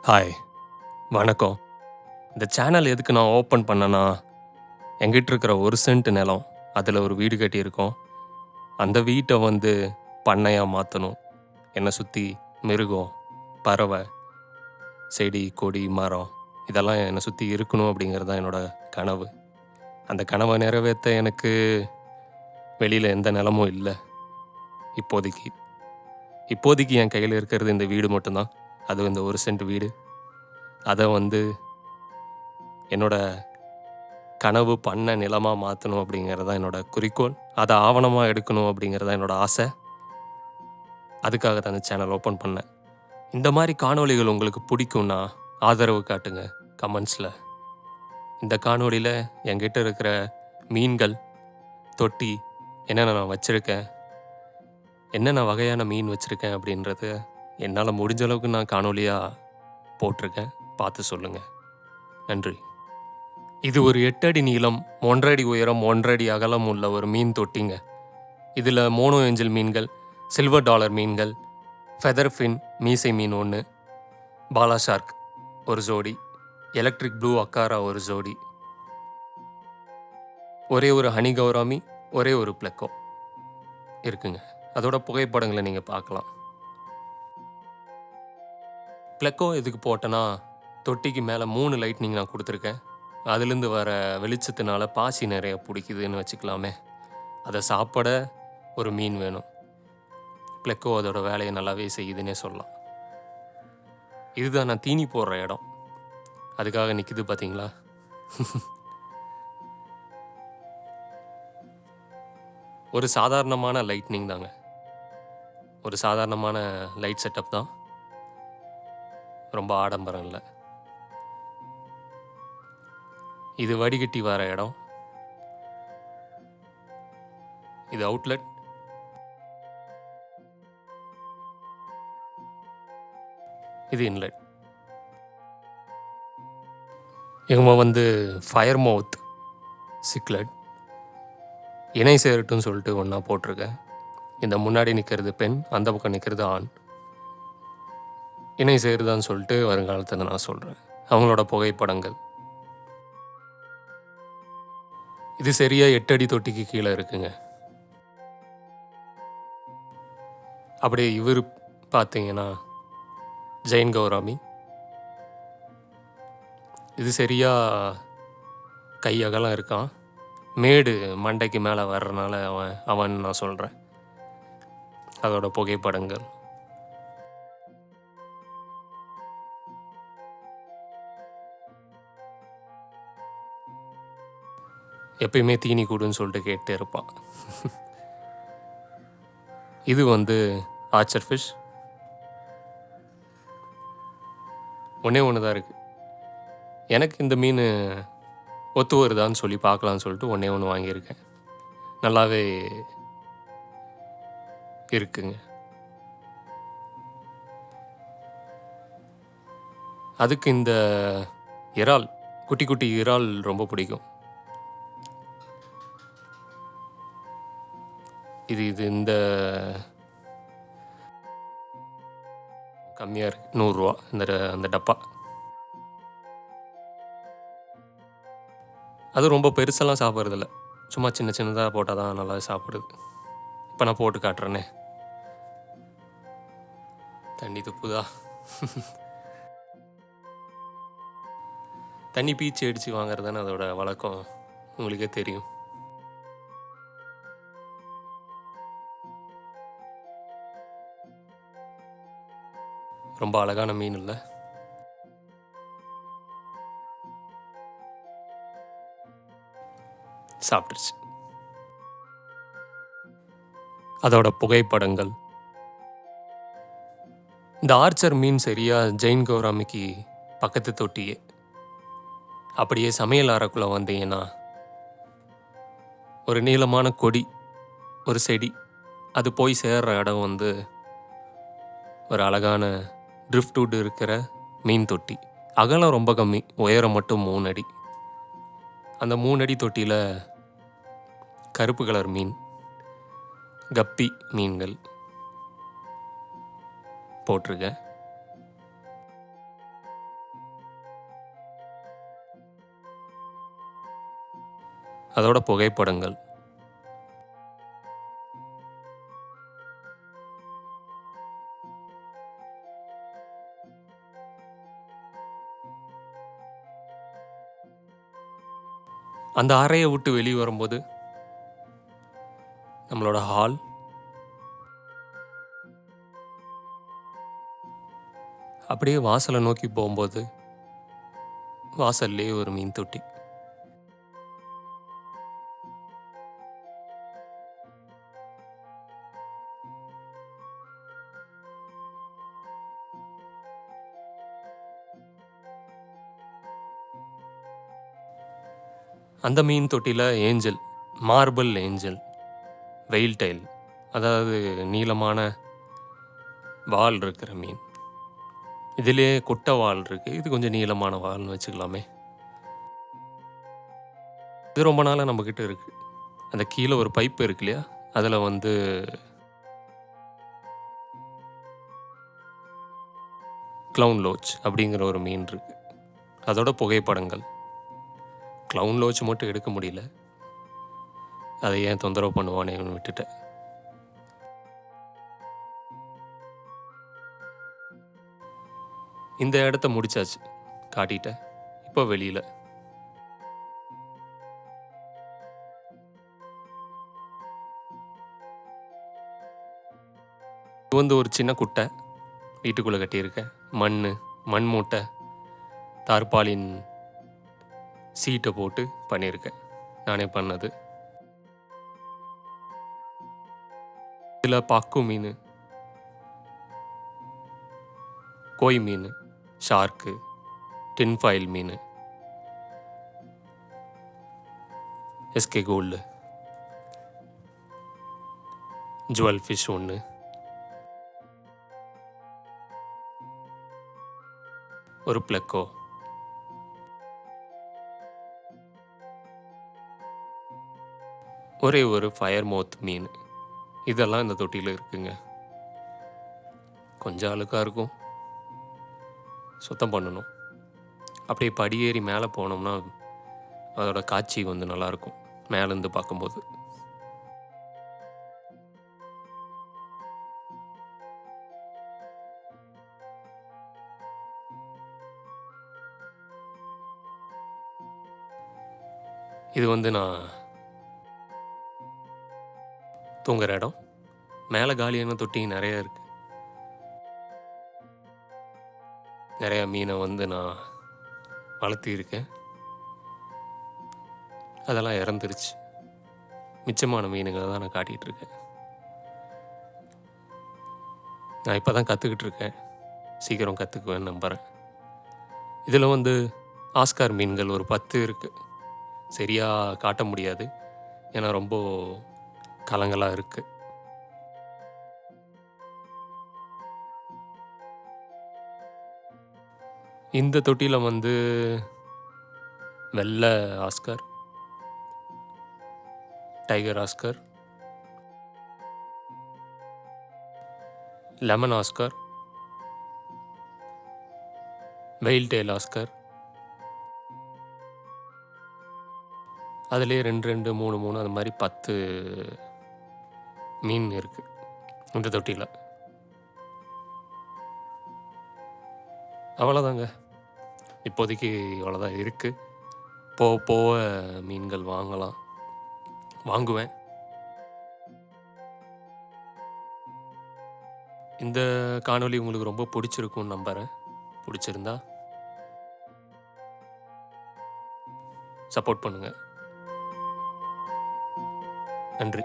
Hi, வணக்கம். இந்த channel எதுக்கு நான் ஓப்பன் பண்ணேன்னா, என்கிட்ட இருக்கிற 1 சென்ட் நிலம், அதில் ஒரு வீடு கட்டியிருக்கோம். அந்த வீட்டை பண்ணையா மாற்றணும். என்னை சுற்றி மிருகம், பறவை, செடி, கொடி, மரம் இதெல்லாம் என்னை சுற்றி இருக்கணும் அப்படிங்கிறது தான் என்னோட கனவு. அந்த கனவை நிறைவேற்ற எனக்கு வெளியில் எந்த நிலமும் இல்லை இப்போதைக்கு. இப்போதைக்கு என் கையில் இருக்கிறது இந்த வீடு மட்டும்தான். அதுவும் இந்த 1 சென்ட் வீடு. அதை என்னோட கனவு பண்ண நிலமாக மாற்றணும் அப்படிங்கிறது தான் என்னோட குறிக்கோள். அதை ஆவணமாக எடுக்கணும் அப்படிங்கிறது தான் என்னோட ஆசை. அதுக்காக தான் அந்த சேனல் ஓப்பன் பண்ணேன். இந்த மாதிரி காணொளிகள் உங்களுக்கு பிடிக்கும்னா ஆதரவு காட்டுங்க கமெண்ட்ஸில். இந்த காணொளியில் என்கிட்ட இருக்கிற மீன்கள், தொட்டி, என்னென்ன நான் வச்சுருக்கேன், என்னென்ன வகையான மீன் வச்சுருக்கேன் அப்படின்றது என்னால் முடிஞ்ச அளவுக்கு நான் காணொளியாக போட்டிருக்கேன். பார்த்து சொல்லுங்கள். நன்றி. இது ஒரு 8 அடி நீளம், 1.5 அடி உயரம், 1.5 அடி அகலம் உள்ள ஒரு மீன் தொட்டிங்க. இதில் மோனோ ஏஞ்சல் மீன்கள், சில்வர் டாலர் மீன்கள், ஃபெதர் ஃபின் மீசை மீன் 1, பாலா ஷார்க் ஒரு ஜோடி, எலக்ட்ரிக் ப்ளூ அக்காரா ஒரு ஜோடி, ஒரே ஒரு ஹனி கௌராமி, ஒரே ஒரு பிளெக்கோ இருக்குங்க. அதோட புகைப்படங்களை நீங்கள் பார்க்கலாம். பிளெக்கோ எதுக்கு போட்டேன்னா, தொட்டிக்கு மேலே 3 லைட்னிங் நான் கொடுத்துருக்கேன். அதுலேருந்து வர வெளிச்சத்தினால பாசி நிறைய பிடிக்குதுன்னு வச்சுக்கலாமே. அதை சாப்பிட ஒரு மீன் வேணும். பிளெக்கோ அதோட வேலையை நல்லாவே செய்யுதுன்னே சொல்லலாம். இதுதான் நான் தீனி போடுற இடம். அதுக்காக நிற்கிது பார்த்தீங்களா? ஒரு சாதாரணமான லைட்னிங் தாங்க. ஒரு சாதாரணமான லைட் செட்டப் தான். ரொம்ப ஆடம்பரம் இல்லை. இது வடிகட்டி வர இடம். இது அவுட்லெட். இது இன்லெட். இவங்க ஃபயர் மவுத் சிக்லெட் இணை சேரட்டுன்னு சொல்லிட்டு ஒன்றா போட்டிருக்கேன். இந்த முன்னாடி நிற்கிறது பெண், அந்த பக்கம் நிற்கிறது ஆண். இணை சேருதான்னு சொல்லிட்டு வருங்காலத்தில் நான் சொல்கிறேன். அவங்களோட புகைப்படங்கள். இது சரியாக 8 அடி தொட்டிக்கு கீழே இருக்குங்க. அப்படியே இவர் பார்த்தீங்கன்னா ஜெயின் கௌராமி. இது சரியாக கை அகலம் இருக்கான். மேடு மண்டைக்கு மேலே வர்றதுனால அவன் நான் சொல்கிறேன். அதோட புகைப்படங்கள். எப்பயுமே தீனி கூடுன்னு சொல்லிட்டு கேட்டே இருப்பான். இது ஆர்ச்சர் ஃபிஷ். ஒன்றே தான் இருக்குது. எனக்கு இந்த மீன் ஒத்து வருதான்னு சொல்லி பார்க்கலான்னு சொல்லிட்டு ஒன்றே வாங்கியிருக்கேன். நல்லாவே இருக்குங்க. அதுக்கு இந்த இறால், குட்டி குட்டி இறால் ரொம்ப பிடிக்கும். இது இந்த கம்மியாக இருக்குது, 100 ரூபா அந்த டப்பா. அது ரொம்ப பெருசெல்லாம் சாப்பிட்றதில்ல. சும்மா சின்ன சின்னதாக போட்டால் தான் நல்லா சாப்பிடுது. இப்போ நான் போட்டு காட்டுறேனே. தண்ணி துப்புதா? தண்ணி பீச்சு அடித்து வாங்குறதுன்னு அதோட வழக்கம் உங்களுக்கே தெரியும். ரொம்ப அழகான மீன் இல்லை? சாப்பிட்டுருச்சு. அதோட புகைப்படங்கள். இந்த ஆர்ச்சர் மீன் சரியாக ஜெயின் கௌராமிக்கு பக்கத்து தொட்டியே. அப்படியே சமையல் அறைக்குள்ளே வந்தீங்கன்னா ஒரு நீளமான கொடி, ஒரு செடி, அது போய் சேர்ற இடம் ஒரு அழகான ட்ரிஃப்ட்வுட் இருக்கிற மீன் தொட்டி. அகலம் ரொம்ப கம்மி, உயரம் மட்டும் 3 அடி. அந்த 3 அடி தொட்டியில் கருப்பு கலர் மீன், கப்பி மீன்கள் போட்டிருக்கேன். அதோட புகைப்படங்கள். அந்த அறைய விட்டு வெளிய வரும்போது, நம்மளோட ஹால், அப்படியே வாசல நோக்கி போம்போது, வாசல்லயே ஒரு மீன் தொட்டி. அந்த மீன் தொட்டில ஏஞ்சல், மார்பிள் ஏஞ்சல், வெயில் டெயில், அதாவது நீளமான வால் இருக்கிற மீன். இதிலேயே குட்டை வால் இருக்கு. இது கொஞ்சம் நீளமான வால்னு வச்சுக்கலாமே. இது ரொம்ப நாளா நம்மகிட்ட இருக்கு. அந்த கீழ ஒரு பைப் இருக்கு இல்லையா? அதில வந்து க்ளவுன் லோச் அப்படிங்கிற ஒரு மீன் இருக்கு. அதோட புகைப்படங்கள். க்ளவுன் லோச் மட்டும் எடுக்க முடியல. அதை ஏன் தொந்தரவு பண்ணுவானேன்னு விட்டுட்டேன். இந்த இடத்த முடிச்சாச்சு. காட்டிட்டேன். இப்போ வெளியில. இது வந்து ஒரு சின்ன குட்டை. வீட்டுக்குள்ள கட்டியிருக்கேன். மண் மூட்டை, தார்பாலின் சீட்டை போட்டு பண்ணியிருக்கேன். நானே பண்ணது. இதில் பாக்கு மீன், கோய் மீன், ஷார்க்கு, டின்ஃபாயில் மீன், எஸ்கே கோல்டு, ஜுவல் ஃபிஷ் ஒன்று, ஒரு பிளக்கோ, ஒரே ஒரு ஃபயர் மவுத் மீன். இதெல்லாம் இந்த தொட்டியில் இருக்குங்க. கொஞ்சம் அழுக்காக இருக்கும், சுத்தம் பண்ணணும். அப்படியே படியேறி மேலே போனோம்னா அதோட காட்சி வந்து நல்லாயிருக்கும் மேலேருந்து பார்க்கும்போது. இது வந்து நான் தூங்குற இடம். மேலே காலியான தொட்டி நிறைய இருக்குது. நிறையா மீனை வந்து நான் வளர்த்திருக்கேன். அதெல்லாம் இறந்துருச்சு. மிச்சமான மீனுங்களை தான் நான் காட்டிகிட்ருக்கேன். நான் இப்போ தான் கற்றுக்கிட்டு இருக்கேன். சீக்கிரம் கற்றுக்குவேன்னு நம்புகிறேன். இதில் வந்து ஆஸ்கார் மீன்கள் ஒரு 10 இருக்குது. சரியாக காட்ட முடியாது, ஏன்னா ரொம்ப கலங்களாக இருக்குது. இந்த தொட்டியில் வந்து வெள்ளை Oscar, tiger Oscar, lemon Oscar, வெயில் டெயில் ஆஸ்கர், அதுலேயே 2 2 3 3 அது மாதிரி 10 மீன் இருக்குது இந்த தொட்டியில். அவ்வளோதாங்க. இப்போதைக்கு அவ்வளோதான் இருக்குது. போக போக மீன்கள் வாங்குவேன். இந்த காணொளி உங்களுக்கு ரொம்ப பிடிச்சிருக்கும்னு நம்புகிறேன். பிடிச்சிருந்தா சப்போர்ட் பண்ணுங்கள். நன்றி.